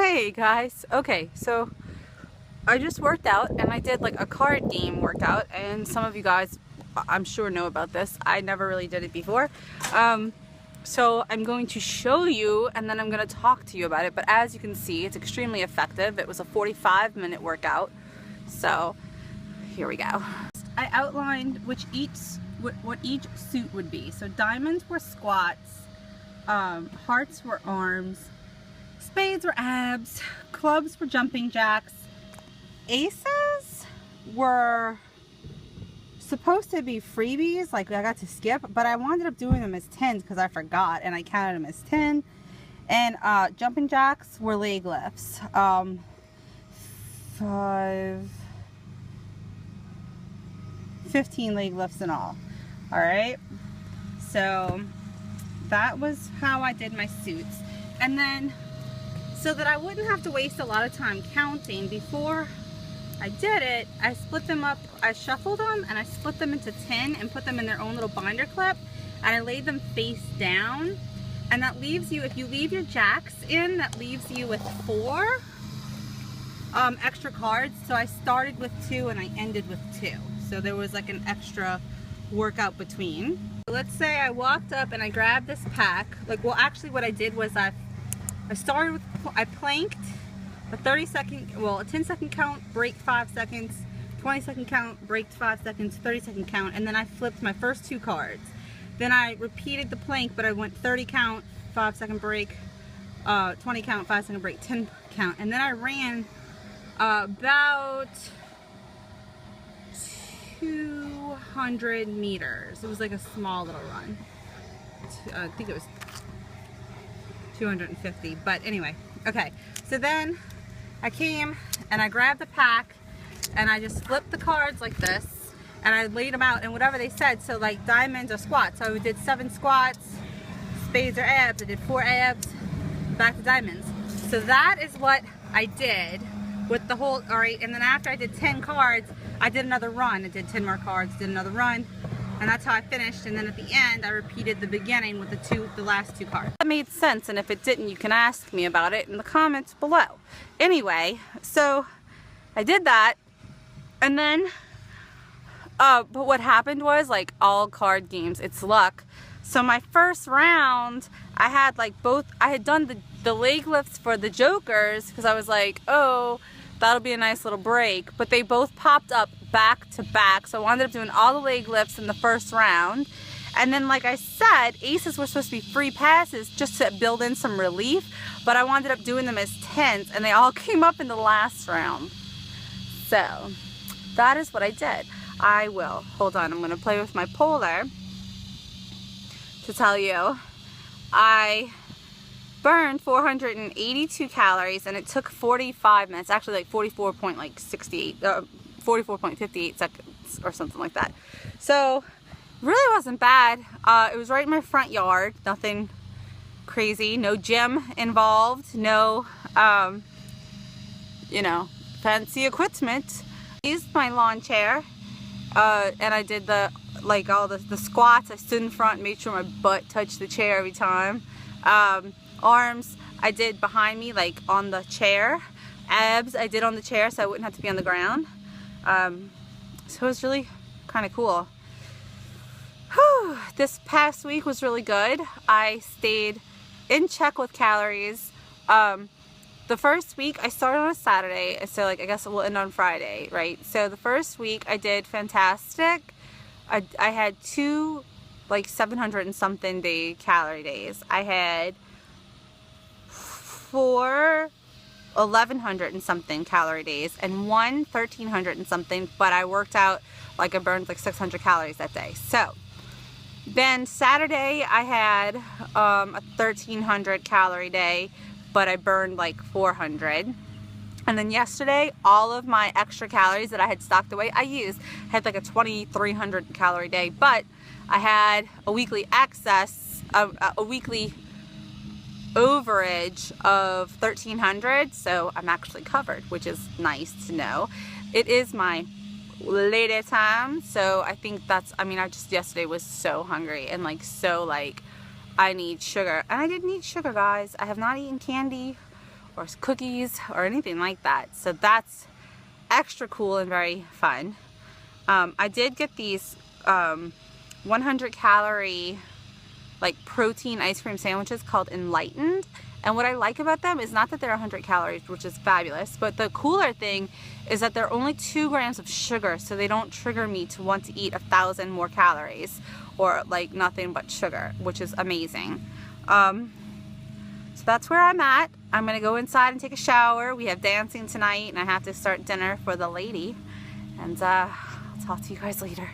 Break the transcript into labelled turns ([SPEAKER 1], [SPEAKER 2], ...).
[SPEAKER 1] Hey guys, okay, so I just worked out and I did like a card game workout, and some of you guys I'm sure know about this. I never really did it before. So I'm going to show you and then I'm going to talk to you about it, but as you can see it's extremely effective. It was a 45-minute workout, so here we go. I outlined what each suit would be. So diamonds were squats, hearts were arms, spades were abs, clubs were jumping jacks, aces were supposed to be freebies, like I got to skip, but I wound up doing them as 10s because I forgot and I counted them as 10. And jumping jacks were leg lifts, 15 leg lifts in all. Alright, so that was how I did my suits. And then, so that I wouldn't have to waste a lot of time counting, before I did it, I split them up, I shuffled them and I split them into 10 and put them in their own little binder clip, and I laid them face down, and that leaves you, if you leave your jacks in, that leaves you with 4 extra cards. So I started with 2 and I ended with 2, so there was like an extra workout between. Let's say I walked up and I grabbed this pack, like, well actually what I did was I started with, I planked a 30-second, well, a 10-second count, break 5 seconds, 20-second count, break 5 seconds, 30-second count, and then I flipped my first 2 cards. Then I repeated the plank, but I went 30 count, 5-second break, 20 count, 5-second break, 10 count, and then I ran about 200 meters. It was like a small little run. I think it was 250, but anyway. Okay, so then I came and I grabbed the pack and I just flipped the cards like this and I laid them out and whatever they said. So like diamonds or squats, so I did 7 squats, spades or abs, I did 4 abs, back to diamonds. So that is what I did with the whole, alright, and then after I did 10 cards, I did another run. I did 10 more cards, did another run, and that's how I finished. And then at the end, I repeated the beginning with the last 2 cards. That made sense, and if it didn't, you can ask me about it in the comments below. Anyway, so I did that, and then, but what happened was, like all card games, it's luck. So my first round, I had like I had done the leg lifts for the jokers, because I was like, oh, that'll be a nice little break, but they both popped up back to back, so I wound up doing all the leg lifts in the first round. And then, like I said, aces were supposed to be free passes just to build in some relief, but I wound up doing them as 10s, and they all came up in the last round. So that is what I did. I will, hold on, I'm going to play with my polar to tell you. I burned 482 calories and it took 45 minutes, actually like 44.58 seconds or something like that. So really wasn't bad. It was right in my front yard, nothing crazy, no gym involved, no you know, fancy equipment. I used my lawn chair and I did all the squats. I stood in front and made sure my butt touched the chair every time. Arms I did behind me, like on the chair. Abs I did on the chair so I wouldn't have to be on the ground. So it was really kind of cool. Whew. This past week was really good. I stayed in check with calories. The first week I started on a Saturday, so like I guess it will end on Friday, right? So the first week I did fantastic. I had 2 like 700 and something day calorie days. I had 4 1100 and something calorie days and 1 1300 and something, but I worked out, like I burned like 600 calories that day. So then Saturday I had a 1300 calorie day, but I burned like 400. And then yesterday, all of my extra calories that I had stocked away, I used. I had like a 2300 calorie day, but I had a weekly excess, a weekly overage of 1300, so I'm actually covered, which is nice to know. It is my later time, so I think that's, I mean, I just yesterday was so hungry and like so like I need sugar, and I didn't eat sugar, guys. I have not eaten candy or cookies or anything like that. So that's extra cool and very fun. I did get these 100 calorie like protein ice cream sandwiches called Enlightened. And what I like about them is not that they're 100 calories, which is fabulous, but the cooler thing is that they're only 2 grams of sugar, so they don't trigger me to want to eat 1,000 more calories or like nothing but sugar, which is amazing. So that's where I'm at. I'm gonna go inside and take a shower. We have dancing tonight and I have to start dinner for the lady. And I'll talk to you guys later.